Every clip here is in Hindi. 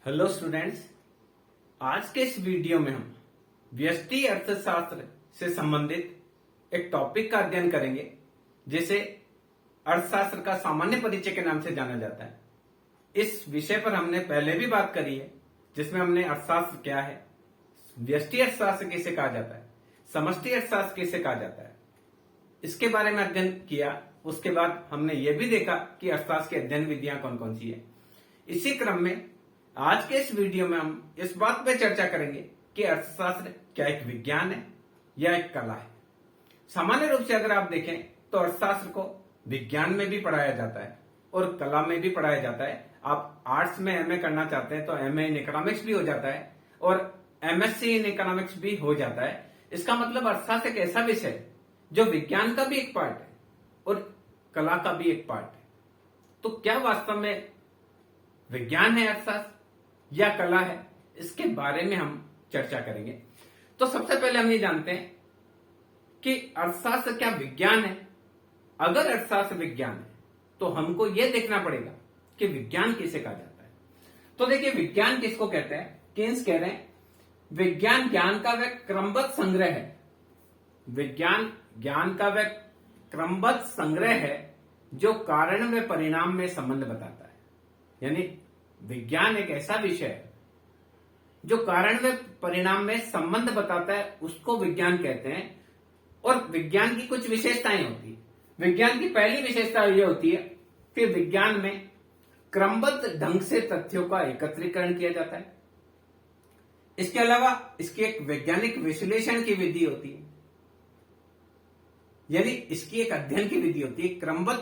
हेलो स्टूडेंट्स, आज के इस वीडियो में हम व्यष्टि अर्थशास्त्र से संबंधित एक टॉपिक का अध्ययन करेंगे जिसे अर्थशास्त्र का सामान्य परिचय के नाम से जाना जाता है। इस विषय पर हमने पहले भी बात करी है, जिसमें हमने अर्थशास्त्र क्या है, व्यष्टि अर्थशास्त्र किसे कहा जाता है, समष्टि अर्थशास्त्र किसे कहा जाता है, इसके बारे में अध्ययन किया। उसके बाद हमने ये भी देखा कि अर्थशास्त्र की अध्ययन विधियां कौन कौन सी है। इसी क्रम में आज के इस वीडियो में हम इस बात पर चर्चा करेंगे कि अर्थशास्त्र क्या एक विज्ञान है या एक कला है। सामान्य रूप से अगर आप देखें तो अर्थशास्त्र को विज्ञान में भी पढ़ाया जाता है और कला में भी पढ़ाया जाता है। आप आर्ट्स में एमए करना चाहते हैं तो एमए इन इकोनॉमिक्स भी हो जाता है और एमएससी इन इकोनॉमिक्स भी हो जाता है। इसका मतलब अर्थशास्त्र एक ऐसा विषय है जो विज्ञान का भी एक पार्ट है और कला का भी एक पार्ट है। तो क्या वास्तव में विज्ञान है अर्थशास्त्र या कला है, इसके बारे में हम चर्चा करेंगे। तो सबसे पहले हम ये जानते हैं कि अर्थशास्त्र क्या विज्ञान है। अगर अर्थशास्त्र विज्ञान है तो हमको यह देखना पड़ेगा कि विज्ञान किसे कहा जाता है। तो देखिए, विज्ञान किसको कहते हैं? केन्स कह रहे हैं विज्ञान ज्ञान का वह क्रमबद्ध संग्रह है। विज्ञान ज्ञान का वह क्रमबद्ध संग्रह है जो कारण व परिणाम में संबंध बताता है। यानी विज्ञान एक ऐसा विषय है जो कारण व परिणाम में संबंध बताता है, उसको विज्ञान कहते हैं। और विज्ञान की कुछ विशेषताएं होती है। विज्ञान की पहली विशेषता यह होती है कि विज्ञान में क्रमबद्ध ढंग से तथ्यों का एकत्रीकरण किया जाता है। इसके अलावा इसकी एक वैज्ञानिक विश्लेषण की विधि होती है, यानी इसकी एक अध्ययन की विधि होती है। क्रमबद्ध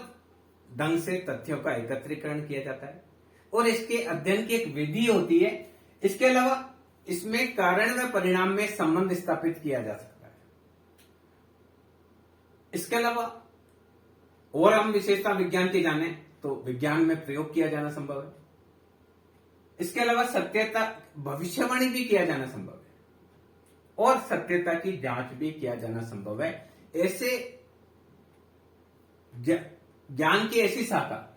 ढंग से तथ्यों का एकत्रीकरण किया जाता है और इसके अध्ययन की एक विधि होती है। इसके अलावा इसमें कारण व परिणाम में संबंध स्थापित किया जा सकता है। इसके अलावा और हम विशेषता विज्ञान की जाने तो विज्ञान में प्रयोग किया जाना संभव है। इसके अलावा सत्यता भविष्यवाणी भी किया जाना संभव है और सत्यता की जांच भी किया जाना संभव है। ऐसे ज्ञान की ऐसी शाखा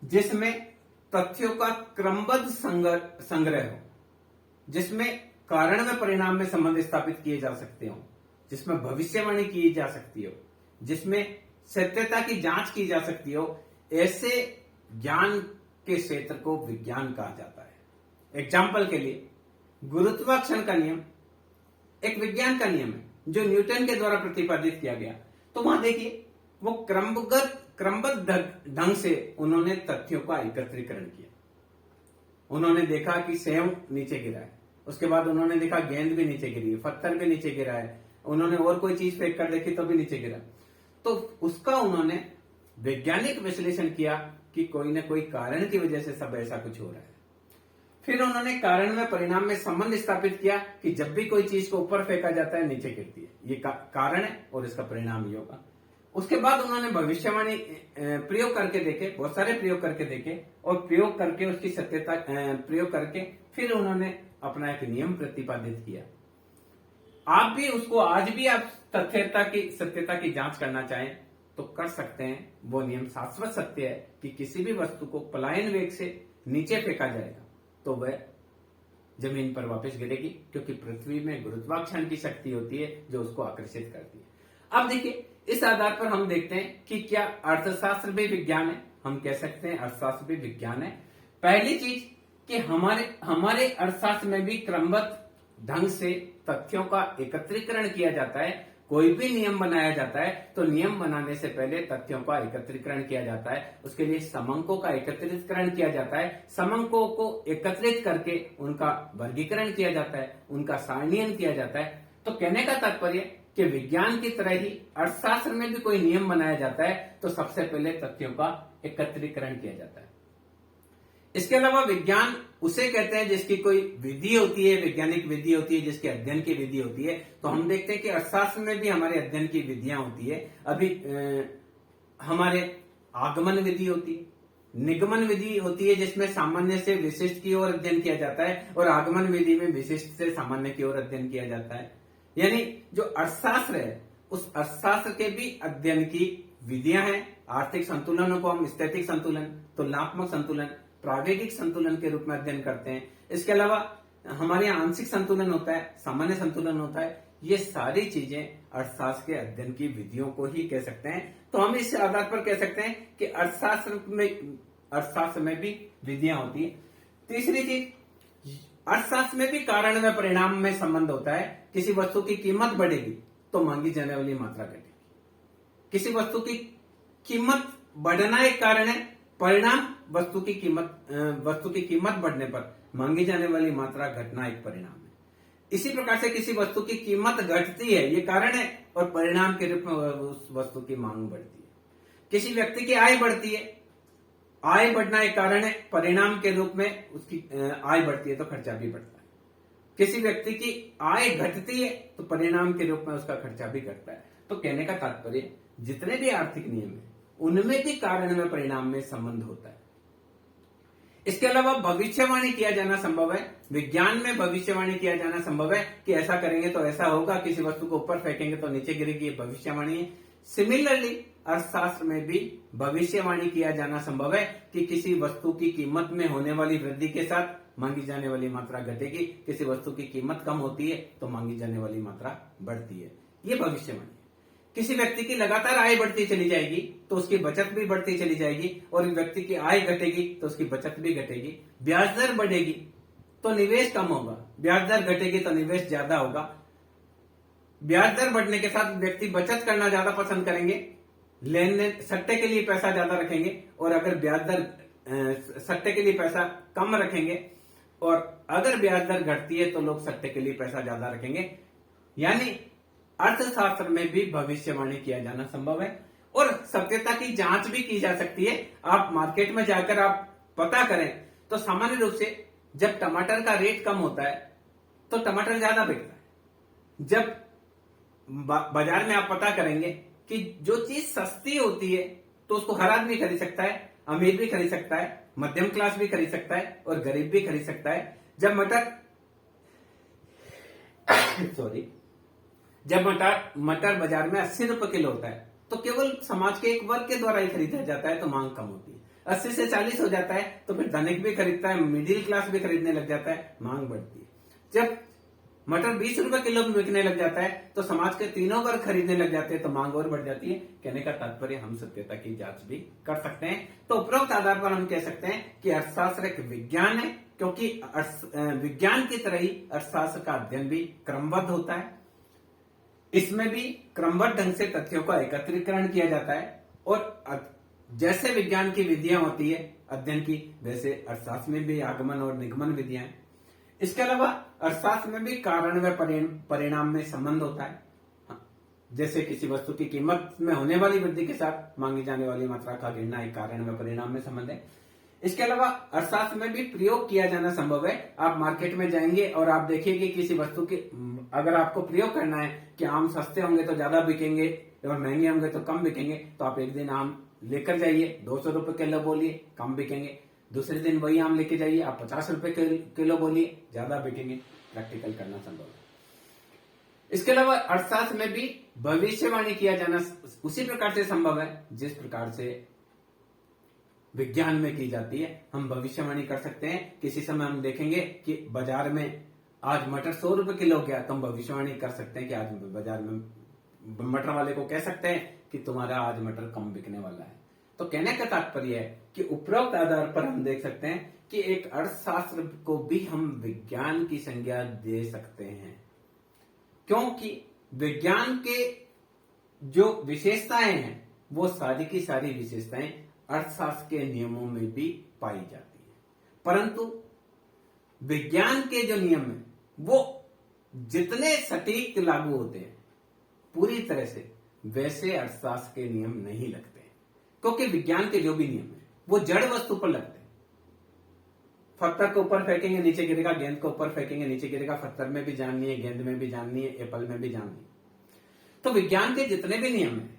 जिसमें तथ्यों का क्रमबद्ध संग्रह हो, जिसमें कारण व परिणाम में संबंध स्थापित किए जा सकते हो, जिसमें भविष्यवाणी की जा सकती हो, जिसमें सत्यता की जांच की जा सकती हो, ऐसे ज्ञान के क्षेत्र को विज्ञान कहा जाता है। एग्जाम्पल के लिए गुरुत्वाकर्षण का नियम एक विज्ञान का नियम है जो न्यूटन के द्वारा प्रतिपादित किया गया। तो वहां देखिए, वो क्रमबद्ध ढंग से उन्होंने तथ्यों का एकत्रीकरण किया। उन्होंने देखा कि सेब नीचे गिरा है, उसके बाद उन्होंने देखा गेंद भी नीचे गिरी है, पत्थर भी नीचे गिरा है, उन्होंने और कोई चीज फेंक कर देखी तो भी नीचे गिरा। तो उसका उन्होंने वैज्ञानिक विश्लेषण किया कि कोई न कोई कारण की वजह से सब ऐसा कुछ हो रहा है। फिर उन्होंने कारण में परिणाम में संबंध स्थापित किया कि जब भी कोई चीज को ऊपर फेंका जाता है नीचे गिरती है, ये कारण है और इसका परिणाम ये होगा। उसके बाद उन्होंने भविष्यवाणी प्रयोग करके देखे, बहुत सारे प्रयोग करके देखे और प्रयोग करके उसकी सत्यता प्रयोग करके फिर उन्होंने अपना एक नियम प्रतिपादित किया। आप भी उसको आज भी आप सत्यता की जांच करना चाहें तो कर सकते हैं। वो नियम शाश्वत सत्य है कि किसी भी वस्तु को पलायन वेग से नीचे फेंका जाएगा तो वह जमीन पर वापस गिरेगी, क्योंकि पृथ्वी में गुरुत्वाकर्षण की शक्ति होती है जो उसको आकर्षित करती है। अब देखिए, इस आधार पर हम देखते हैं कि क्या अर्थशास्त्र भी विज्ञान है। हम कह सकते हैं अर्थशास्त्र भी विज्ञान है। पहली चीज कि हमारे अर्थशास्त्र में भी क्रमबद्ध ढंग से तथ्यों का एकत्रीकरण किया जाता है। कोई भी नियम बनाया जाता है तो नियम बनाने से पहले तथ्यों का एकत्रीकरण किया जाता है। उसके लिए समंकों का एकत्रीकरण किया जाता है। समंकों को एकत्रित करके उनका वर्गीकरण किया जाता है, उनका सारणीयन किया जाता है। तो कहने का तात्पर्य कि विज्ञान की तरह ही अर्थशास्त्र में भी कोई नियम बनाया जाता है तो सबसे पहले तथ्यों का एकत्रीकरण किया जाता है। इसके अलावा विज्ञान उसे कहते हैं जिसकी कोई विधि होती है, वैज्ञानिक विधि होती है, जिसके अध्ययन की विधि होती है। तो हम देखते हैं कि अर्थशास्त्र में भी हमारे अध्ययन की विधियां होती है। अभी हमारे आगमन विधि होती है, निगमन विधि होती है जिसमें सामान्य से विशिष्ट की ओर अध्ययन किया जाता है और आगमन विधि में विशिष्ट से सामान्य की ओर अध्ययन किया जाता है। यानी जो अर्थशास्त्र है उस अर्थशास्त्र के भी अध्ययन की विधियां हैं। आर्थिक संतुलनों को हम स्थैतिक संतुलन, तुलनात्मक संतुलन, प्रावेगिक संतुलन के रूप में अध्ययन करते हैं। इसके अलावा हमारे यहाँ आंशिक संतुलन होता है, सामान्य संतुलन होता है। ये सारी चीजें अर्थशास्त्र के अध्ययन की विधियों को ही कह सकते हैं। तो हम इस आधार पर कह सकते हैं कि अर्थशास्त्र में भी विधियां होती है। तीसरी चीज, अर्थशास्त्र में भी कारण व परिणाम में संबंध होता है। किसी वस्तु की कीमत बढ़ेगी तो मांगी जाने वाली मात्रा घटेगी। किसी वस्तु की कीमत बढ़ना एक कारण है, परिणाम वस्तु की कीमत बढ़ने पर मांगी जाने वाली मात्रा घटना एक परिणाम है। इसी प्रकार से किसी वस्तु की कीमत घटती है, ये कारण है, और परिणाम के रूप में उस वस्तु की मांग बढ़ती है। किसी व्यक्ति की आय बढ़ती है, आय बढ़ना एक कारण है, परिणाम के रूप में उसकी आय बढ़ती है तो खर्चा भी बढ़ता है। किसी व्यक्ति की आय घटती है तो परिणाम के रूप में उसका खर्चा भी घटता है। तो कहने का तात्पर्य, जितने भी आर्थिक नियम है उनमें भी कारण में परिणाम में संबंध होता है। इसके अलावा भविष्यवाणी किया जाना संभव है। विज्ञान में भविष्यवाणी किया जाना संभव है कि ऐसा करेंगे तो ऐसा होगा, किसी वस्तु को ऊपर फेंकेंगे तो नीचे गिरेगी, ये भविष्यवाणी है। सिमिलरली अर्थशास्त्र में भी भविष्यवाणी किया जाना संभव है कि किसी वस्तु की कीमत में होने वाली वृद्धि के साथ मांगी जाने वाली मात्रा घटेगी, किसी वस्तु की कीमत कम होती है तो मांगी जाने वाली मात्रा बढ़ती है। ये भविष्यवाणी है। किसी व्यक्ति की लगातार आय बढ़ती चली जाएगी तो उसकी बचत भी बढ़ती चली जाएगी, और व्यक्ति की आय घटेगी तो उसकी बचत भी घटेगी। ब्याज दर बढ़ेगी तो निवेश कम होगा, ब्याज दर घटेगी तो निवेश ज्यादा होगा। ब्याज दर बढ़ने के साथ व्यक्ति बचत करना ज्यादा पसंद करेंगे, लेन देन सट्टे के लिए पैसा ज्यादा रखेंगे, और अगर ब्याज दर सट्टे के लिए पैसा कम रखेंगे और अगर ब्याज दर घटती है तो लोग सट्टे के लिए पैसा ज्यादा रखेंगे। यानी अर्थशास्त्र में भी भविष्यवाणी किया जाना संभव है, और सत्यता की जांच भी की जा सकती है। आप मार्केट में जाकर आप पता करें तो सामान्य रूप से जब टमाटर का रेट कम होता है तो टमाटर ज्यादा बिकता है। जब बाजार में आप पता करेंगे कि जो चीज सस्ती होती है तो उसको हर आदमी खरीद सकता है, अमीर भी खरीद सकता है, मध्यम क्लास भी खरीद सकता है और गरीब भी खरीद सकता है। जब मटर बाजार में 80 रुपए किलो होता है तो केवल समाज के एक वर्ग के द्वारा ही खरीदा जाता है तो मांग कम होती है। 80 से 40 हो जाता है तो फिर धनिक भी खरीदता है, मिडिल क्लास भी खरीदने लग जाता है, मांग बढ़ती है। जब मटर 20 रुपए किलो में बिकने लग जाता है तो समाज के तीनों वर्ग खरीदने लग जाते हैं तो मांग और बढ़ जाती है। कहने का तात्पर्य, हम सत्यता की जांच भी कर सकते हैं। तो उपरोक्त आधार पर हम कह सकते हैं कि अर्थशास्त्र एक विज्ञान है, क्योंकि विज्ञान की तरह ही अर्थशास्त्र का अध्ययन भी क्रमबद्ध होता है। इसमें भी क्रमबद्ध ढंग से तथ्यों का एकत्रीकरण किया जाता है, और जैसे विज्ञान की विधियां होती है अध्ययन की, वैसे अर्थशास्त्र में भी आगमन और निगमन विधियां हैं। इसके अलावा अर्थशास्त्र में भी कारण व परिणाम में संबंध होता है। जैसे किसी वस्तु की कीमत में होने वाली वृद्धि के साथ मांगी जाने वाली मात्रा का गिरना एक कारण व परिणाम में संबंध है। इसके अलावा अर्थशास्त्र में भी प्रयोग किया जाना संभव है। आप मार्केट में जाएंगे और आप देखिए कि किसी वस्तु की, अगर आपको प्रयोग करना है कि आम सस्ते होंगे तो ज्यादा बिकेंगे और महंगे होंगे तो कम बिकेंगे, तो आप एक दिन आम लेकर जाइए, 200 रुपए किलो बोलिए, कम बिकेंगे। दूसरे दिन वही आम लेके जाइए, आप 50 रुपए किलो बोलिए, ज्यादा बिकेंगे। प्रैक्टिकल करना संभव है। इसके अलावा अर्थशास्त्र में भी भविष्यवाणी किया जाना उसी प्रकार से संभव है जिस प्रकार से विज्ञान में की जाती है। हम भविष्यवाणी कर सकते हैं। किसी समय हम देखेंगे कि बाजार में आज मटर 100 रुपए किलो गया, तो हम भविष्यवाणी कर सकते हैं कि आज बाजार में मटर वाले को कह सकते हैं कि तुम्हारा आज मटर कम बिकने वाला है। तो कहने का तात्पर्य है कि उपरोक्त आधार पर हम देख सकते हैं कि एक अर्थशास्त्र को भी हम विज्ञान की संज्ञा दे सकते हैं, क्योंकि विज्ञान के जो विशेषताएं हैं वो सारी की सारी विशेषताएं अर्थशास्त्र के नियमों में भी पाई जाती है। परंतु विज्ञान के जो नियम है वो जितने सटीक लागू होते हैं पूरी तरह से, वैसे अर्थशास्त्र के नियम नहीं लगते हैं, क्योंकि विज्ञान के जो भी नियम है वो जड़ वस्तु पर लगते हैं। पत्थर को ऊपर फेंकेंगे नीचे गिरेगा, गेंद को ऊपर फेंकेंगे नीचे गिरेगा। पत्थर में भी जाननी है, गेंद में भी जाननी है, एप्पल में भी जाननी है। तो विज्ञान के जितने भी नियम है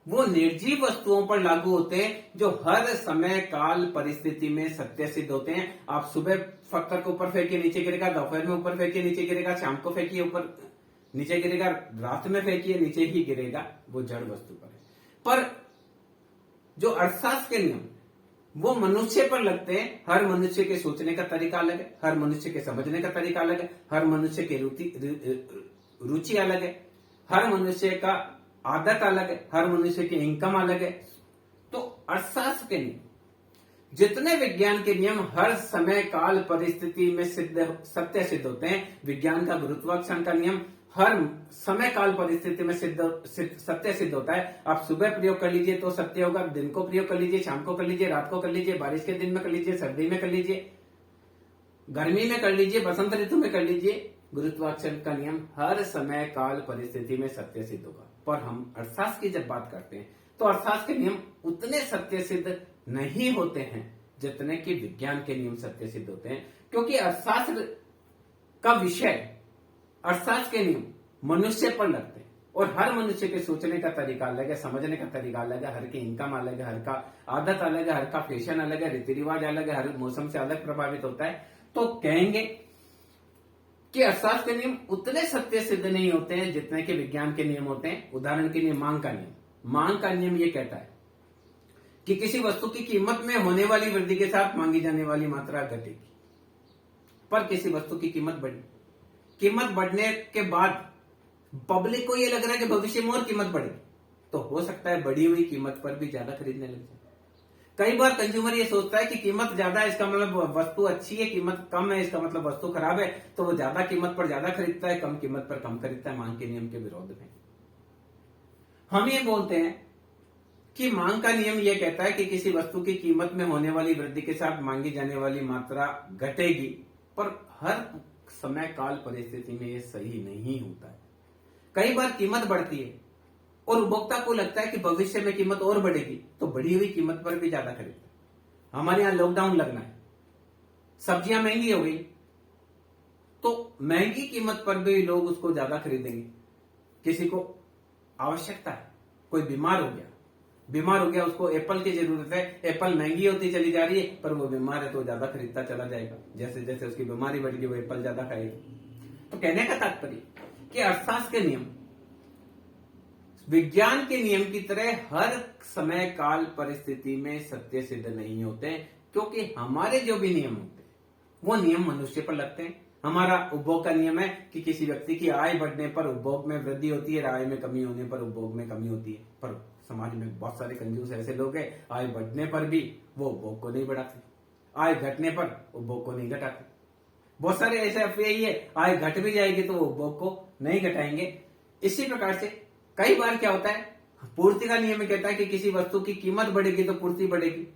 वो निर्जीव वस्तुओं पर लागू होते हैं, जो हर समय काल परिस्थिति में सत्य सिद्ध होते हैं। आप सुबह पत्थर को ऊपर फेंकिए नीचे गिरेगा, दोपहर में ऊपर फेंकिए नीचे गिरेगा, शाम को फेंकिए ऊपर नीचे गिरेगा, रात में फेंकिए नीचे ही गिरेगा, वो जड़ वस्तु पर है। पर जो अर्थशास्त्र के नियम वो मनुष्य पर लगते हैं। हर मनुष्य के सोचने का तरीका अलग है, हर मनुष्य के समझने का तरीका अलग है, हर मनुष्य की रुचि अलग है, हर मनुष्य का आदत अलग है, हर मनुष्य की इनकम अलग है। तो अर्थशास्त्र के नियम, जितने विज्ञान के नियम हर समय काल परिस्थिति में सत्य सिद्ध होते हैं। विज्ञान का गुरुत्वाकर्षण का नियम हर समय काल परिस्थिति में सत्य सिद्ध होता है। आप सुबह प्रयोग कर लीजिए तो सत्य होगा, दिन को प्रयोग कर लीजिए, शाम को कर लीजिए, रात को कर लीजिए, बारिश के दिन में कर लीजिए, सर्दी में कर लीजिए, गर्मी में कर लीजिए, बसंत ऋतु में कर लीजिए, गुरुत्वाकर्षण का नियम हर समय काल परिस्थिति में सत्य सिद्ध होगा। पर हम अर्थशास्त्र की जब बात करते हैं तो अर्थशास्त्र के नियम उतने सत्य सिद्ध नहीं होते हैं जितने कि विज्ञान के नियम सत्य सिद्ध होते हैं, क्योंकि अर्थशास्त्र का विषय, अर्थशास्त्र के नियम मनुष्य पर लगते हैं और हर मनुष्य के सोचने का तरीका अलग है, समझने का तरीका अलग है, हर की इनकम अलग है, हर का आदत अलग है, हर का फैशन अलग है, रीति रिवाज अलग है, हर मौसम से अलग प्रभावित होता है। तो कहेंगे कि अर्थशास्त्र के नियम उतने सत्य सिद्ध नहीं होते हैं जितने कि विज्ञान के नियम होते हैं। उदाहरण के लिए मांग का नियम। मांग का नियम यह कहता है कि किसी वस्तु की कीमत में होने वाली वृद्धि के साथ मांगी जाने वाली मात्रा घटेगी। पर किसी वस्तु की कीमत बढ़ी, कीमत बढ़ने के बाद पब्लिक को यह लग रहा है कि भविष्य में और कीमत बढ़ेगी, तो हो सकता है बढ़ी हुई कीमत पर भी ज्यादा खरीदने लग जाए। कई बार कंज्यूमर ये सोचता है कि कीमत ज्यादा है इसका मतलब वस्तु अच्छी है, कीमत कम है इसका मतलब वस्तु खराब है, तो वो ज्यादा कीमत पर ज्यादा खरीदता है, कम कीमत पर कम खरीदता है, मांग के नियम के विरोध में। हम ये बोलते हैं कि मांग का नियम यह कहता है कि किसी वस्तु की कीमत में होने वाली वृद्धि के साथ मांगी जाने वाली मात्रा घटेगी, पर हर समय काल परिस्थिति में यह सही नहीं होता है। कई बार कीमत बढ़ती है और उपभोक्ता को लगता है कि भविष्य में कीमत और बढ़ेगी, तो बढ़ी हुई कीमत पर भी ज्यादा खरीदता है। हमारे यहां लॉकडाउन लगना है, सब्जियां महंगी हो गई, तो महंगी कीमत पर भी लोग उसको ज्यादा खरीदेंगे। किसी को आवश्यकता है, कोई बीमार हो गया, उसको एप्पल की जरूरत है, एप्पल महंगी होती चली जा रही है, पर वो बीमार है तो ज्यादा खरीदता चला जाएगा। जैसे जैसे उसकी बीमारी बढ़ेगी वो एप्पल ज्यादा खाएगा। तो कहने का तात्पर्य कि अर्थशास्त्र के नियम विज्ञान के नियम की तरह हर समय काल परिस्थिति में सत्य सिद्ध नहीं होते, क्योंकि हमारे जो भी नियम होते हैं वो नियम मनुष्य पर लगते हैं। हमारा उपभोग का नियम है कि किसी व्यक्ति की आय बढ़ने पर उपभोग में वृद्धि होती है, आय में कमी होने पर उपभोग में कमी होती है। पर समाज में बहुत सारे कंजूस ऐसे लोग हैं, आय बढ़ने पर भी वो उपभोग को नहीं बढ़ाते, आय घटने पर उपभोग को नहीं घटाते। बहुत सारे ऐसे अफवाही है, आय घट भी जाएगी तो वो उपभोग को नहीं घटाएंगे। इसी प्रकार से कई बार क्या होता है, पूर्ति का नियम कहता है कि किसी वस्तु की कीमत बढ़ेगी तो पूर्ति बढ़ेगी।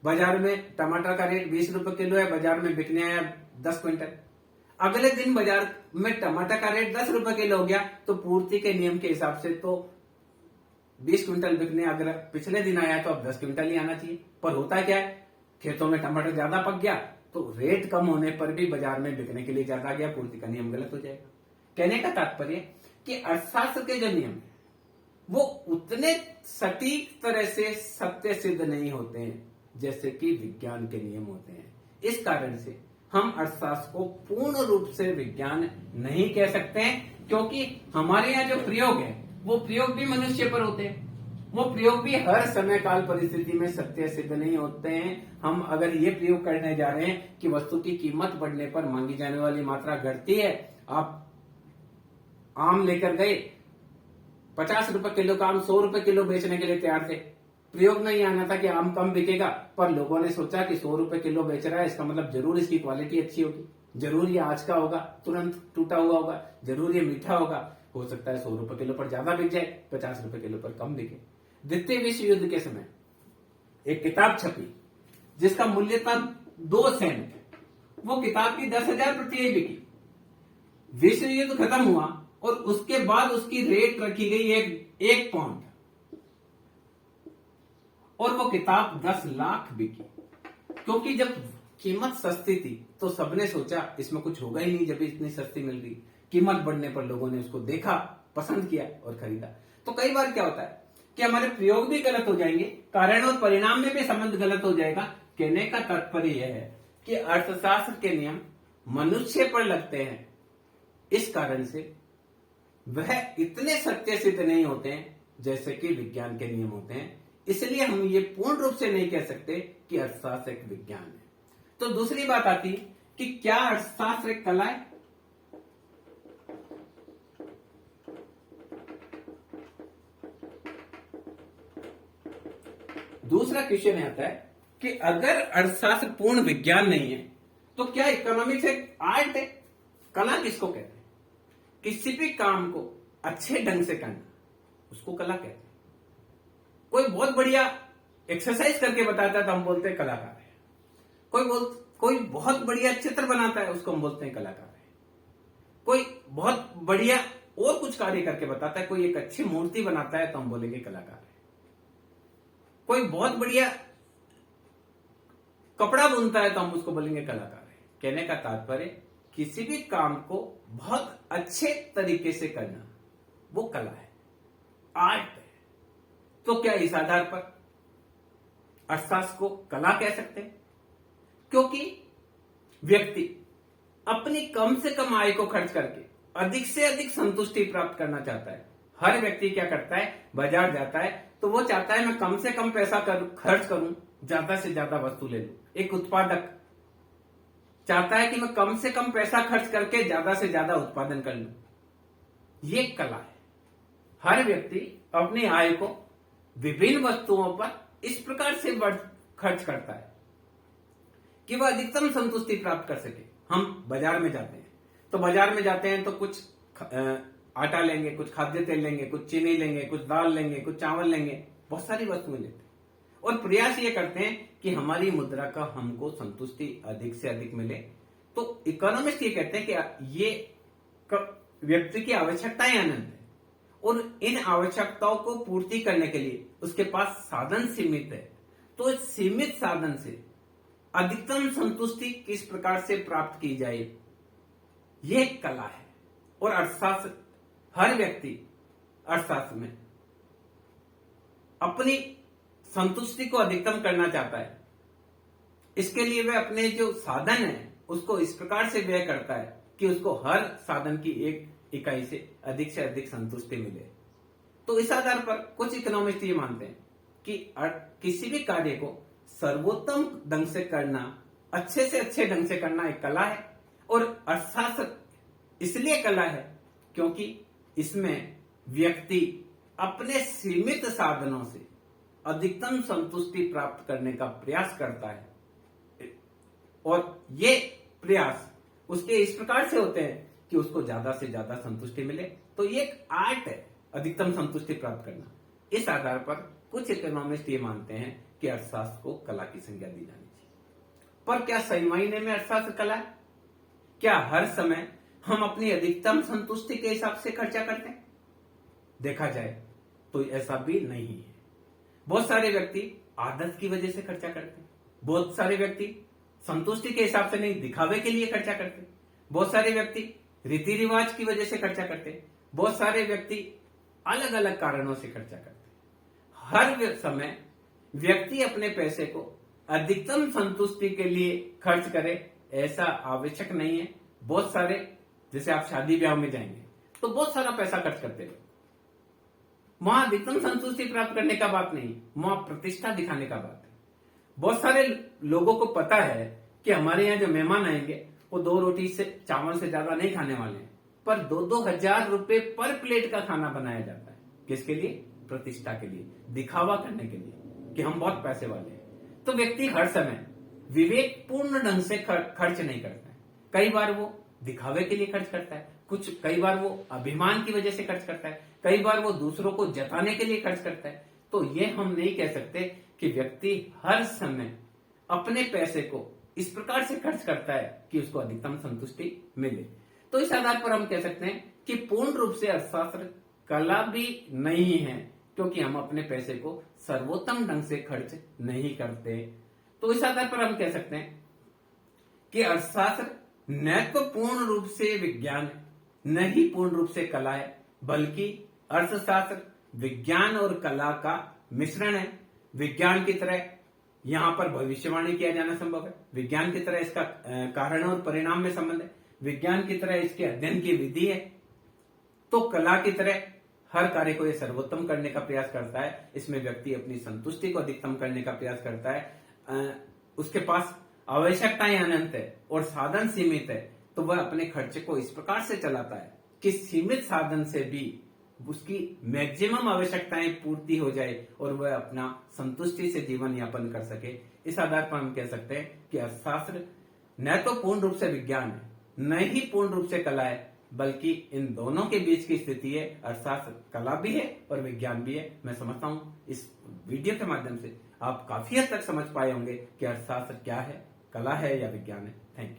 बाजार में टमाटर का रेट 20 रुपए किलो है, बाजार में बिकने आया 10 क्विंटल, अगले दिन बाजार में टमाटर का रेट 10 रुपए किलो हो गया, तो पूर्ति के नियम के हिसाब से तो 20 क्विंटल बिकने अगर पिछले दिन आया तो अब 10 क्विंटल ही आना चाहिए। पर होता क्या है, खेतों में टमाटर ज्यादा पक गया तो रेट कम होने पर भी बाजार में बिकने के लिए ज्यादा गया, पूर्ति का नियम गलत हो जाएगा। कहने का तात्पर्य कि अर्थशास्त्र के जो नियम वो उतने सटीक तरह से सत्य सिद्ध नहीं होते हैं जैसे कि विज्ञान के नियम होते हैं। इस कारण से हम अर्थशास्त्र को पूर्ण रूप से विज्ञान नहीं कह सकते हैं, क्योंकि हमारे यहाँ जो प्रयोग है वो प्रयोग भी मनुष्य पर होते हैं, वो प्रयोग भी हर समय काल परिस्थिति में सत्य सिद्ध नहीं होते हैं। हम अगर ये प्रयोग करने जा रहे हैं कि वस्तु की कीमत बढ़ने पर मांगी जाने वाली मात्रा घटती है, आप आम लेकर गए, 50 रुपए किलो का आम 100 रुपए किलो बेचने के लिए तैयार थे। प्रयोग में ये आना था कि आम कम बिकेगा, पर लोगों ने सोचा कि 100 रुपए किलो बेच रहा है, इसका मतलब जरूर इसकी क्वालिटी अच्छी होगी, जरूर ये आज का होगा, तुरंत टूटा हुआ होगा, जरूर ये मीठा होगा। हो सकता है 100 रुपए किलो पर ज्यादा बिक जाए, 50 रुपए किलो पर कम बिके। द्वितीय विश्व युद्ध के समय एक किताब छपी जिसका मूल्य था 2 सेंट, वो किताब की 10,000 प्रतियां बिकी। विश्व युद्ध खत्म हुआ और उसके बाद उसकी रेट रखी गई एक पाउंड, और वो किताब 10 लाख बिकी। क्योंकि जब कीमत सस्ती थी तो सबने सोचा इसमें कुछ होगा ही नहीं, जब इतनी सस्ती मिल रही। कीमत बढ़ने पर लोगों ने उसको देखा, पसंद किया और खरीदा। तो कई बार क्या होता है कि हमारे प्रयोग भी गलत हो जाएंगे, कारण और परिणाम में भी संबंध गलत हो जाएगा। कहने का तात्पर्य यह है कि अर्थशास्त्र के नियम मनुष्य पर लगते हैं, इस कारण से वह इतने सत्य सिद्ध नहीं होते हैं जैसे कि विज्ञान के नियम होते हैं। इसलिए हम ये पूर्ण रूप से नहीं कह सकते कि अर्थशास्त्र एक विज्ञान है। तो दूसरी बात आती कि क्या अर्थशास्त्र एक कला है? दूसरा क्वेश्चन आता है कि अगर अर्थशास्त्र पूर्ण विज्ञान नहीं है तो क्या इकोनॉमिक्स एक आर्ट है? कला किसको कहते हैं? किसी भी काम को अच्छे ढंग से करना, उसको कला कहते हैं। कोई बहुत बढ़िया एक्सरसाइज करके बताता है तो हम बोलते हैं कलाकार है। कोई बहुत बढ़िया चित्र बनाता है, उसको हम बोलते हैं कलाकार है। कोई बहुत बढ़िया और कुछ कार्य करके बताता है, कोई एक अच्छी मूर्ति बनाता है तो हम बोलेंगे कलाकार है। कोई बहुत बढ़िया कपड़ा बुनता है तो हम उसको बोलेंगे कलाकार है। कहने का तात्पर्य किसी भी काम को बहुत अच्छे तरीके से करना वो कला है, आर्ट है। तो क्या इस आधार पर अर्थशास्त्र को कला कह सकते हैं? क्योंकि व्यक्ति अपनी कम से कम आय को खर्च करके अधिक से अधिक संतुष्टि प्राप्त करना चाहता है। हर व्यक्ति क्या करता है, बाजार जाता है तो वो चाहता है मैं कम से कम पैसा खर्च करूं, ज्यादा से ज्यादा वस्तु ले लूं। एक उत्पादक चाहता है कि मैं कम से कम पैसा खर्च करके ज्यादा से ज्यादा उत्पादन कर लूं। ये कला है। हर व्यक्ति अपनी आय को विभिन्न वस्तुओं पर इस प्रकार से खर्च करता है कि वह अधिकतम संतुष्टि प्राप्त कर सके। हम बाजार में जाते हैं तो कुछ आटा लेंगे, कुछ खाद्य तेल लेंगे, कुछ चीनी लेंगे, कुछ दाल लेंगे, कुछ चावल लेंगे, बहुत सारी वस्तुएं लेते हैं और प्रयास ये करते हैं कि हमारी मुद्रा का हमको संतुष्टि अधिक से अधिक मिले। तो इकोनॉमिस्ट ये कहते हैं कि ये व्यक्ति की आवश्यकताएं अनंत है और इन आवश्यकताओं को पूर्ति करने के लिए उसके पास साधन सीमित है। तो इस सीमित साधन से अधिकतम संतुष्टि किस प्रकार से प्राप्त की जाए, यह एक कला है। और अर्थशास्त्र, हर व्यक्ति अर्थशास्त्र में अपनी संतुष्टि को अधिकतम करना चाहता है। इसके लिए वह अपने जो साधन है उसको इस प्रकार से व्यय करता है कि उसको हर साधन की एक इकाई से अधिक संतुष्टि मिले। तो इस आधार पर कुछ इकोनॉमिस्ट ये मानते हैं कि किसी भी कार्य को सर्वोत्तम ढंग से करना, अच्छे से अच्छे ढंग से करना एक कला है। और अर्थशास्त्र इसलिए कला है क्योंकि इसमें व्यक्ति अपने सीमित साधनों से अधिकतम संतुष्टि प्राप्त करने का प्रयास करता है और ये प्रयास उसके इस प्रकार से होते हैं कि उसको ज्यादा से ज्यादा संतुष्टि मिले। तो ये एक आर्ट है, अधिकतम संतुष्टि प्राप्त करना। इस आधार पर कुछ इकोनॉमिस्ट ये मानते हैं कि अर्थशास्त्र को कला की संज्ञा दी जानी चाहिए। पर क्या सही मायने में अर्थशास्त्र कला है? क्या हर समय हम अपनी अधिकतम संतुष्टि के हिसाब से खर्चा करते हैं? देखा जाए तो ऐसा भी नहीं है। बहुत सारे व्यक्ति आदत की वजह से खर्चा करते हैं। बहुत सारे व्यक्ति संतुष्टि के हिसाब से नहीं, दिखावे के लिए खर्चा करते हैं। बहुत सारे व्यक्ति रीति रिवाज की वजह से खर्चा करते हैं। बहुत सारे व्यक्ति अलग अलग कारणों से खर्चा करते हैं। हर समय व्यक्ति अपने पैसे को अधिकतम संतुष्टि के लिए खर्च करे ऐसा आवश्यक नहीं है। बहुत सारे, जैसे आप शादी ब्याह में जाएंगे तो बहुत सारा पैसा खर्च करते हैं, वहां अधिकतम संतुष्टि प्राप्त करने का बात नहीं, वहां प्रतिष्ठा दिखाने का बात है। बहुत सारे लोगों को पता है कि हमारे यहाँ जो मेहमान आएंगे वो 2 रोटी से चावल से ज्यादा नहीं खाने वाले हैं, पर 2-2 हजार रुपए पर प्लेट का खाना बनाया जाता है। किसके लिए? प्रतिष्ठा के लिए, दिखावा करने के लिए कि हम बहुत पैसे वाले हैं। तो व्यक्ति हर समय विवेकपूर्ण ढंग से खर्च नहीं करता है। कई बार वो दिखावे के लिए खर्च करता है, कई बार वो अभिमान की वजह से खर्च करता है, कई बार वो दूसरों को जताने के लिए खर्च करता है। तो ये हम नहीं कह सकते कि व्यक्ति हर समय अपने पैसे को इस प्रकार से खर्च करता है कि उसको अधिकतम संतुष्टि मिले। तो इस आधार पर हम कह सकते हैं कि पूर्ण रूप से अर्थशास्त्र कला भी नहीं है, क्योंकि हम अपने पैसे को सर्वोत्तम ढंग से खर्च नहीं करते। तो इस आधार पर हम कह सकते हैं कि अर्थशास्त्र न तो पूर्ण रूप से विज्ञान है, न ही पूर्ण रूप से कला है, बल्कि अर्थशास्त्र विज्ञान और कला का मिश्रण है। विज्ञान की तरह यहां पर भविष्यवाणी किया जाना संभव है, विज्ञान की तरह इसका कारण और परिणाम में संबंध है, विज्ञान की तरह इसके अध्ययन की विधि है। तो कला की तरह हर कार्य को ये सर्वोत्तम करने का प्रयास करता है। इसमें व्यक्ति अपनी संतुष्टि को अधिकतम करने का प्रयास करता है। उसके पास आवश्यकताएं अनंत है और साधन सीमित है, तो वह अपने खर्चे को इस प्रकार से चलाता है कि सीमित साधन से भी उसकी मैक्सिमम आवश्यकताएं पूर्ति हो जाए और वह अपना संतुष्टि से जीवन यापन कर सके। इस आधार पर हम कह सकते हैं कि अर्थशास्त्र न तो पूर्ण रूप से विज्ञान है, न ही पूर्ण रूप से कला है, बल्कि इन दोनों के बीच की स्थिति है। अर्थशास्त्र कला भी है और विज्ञान भी है। मैं समझता हूं इस वीडियो के माध्यम से आप काफी हद तक समझ पाए होंगे कि अर्थशास्त्र क्या है, कला है या विज्ञान है। Thank you.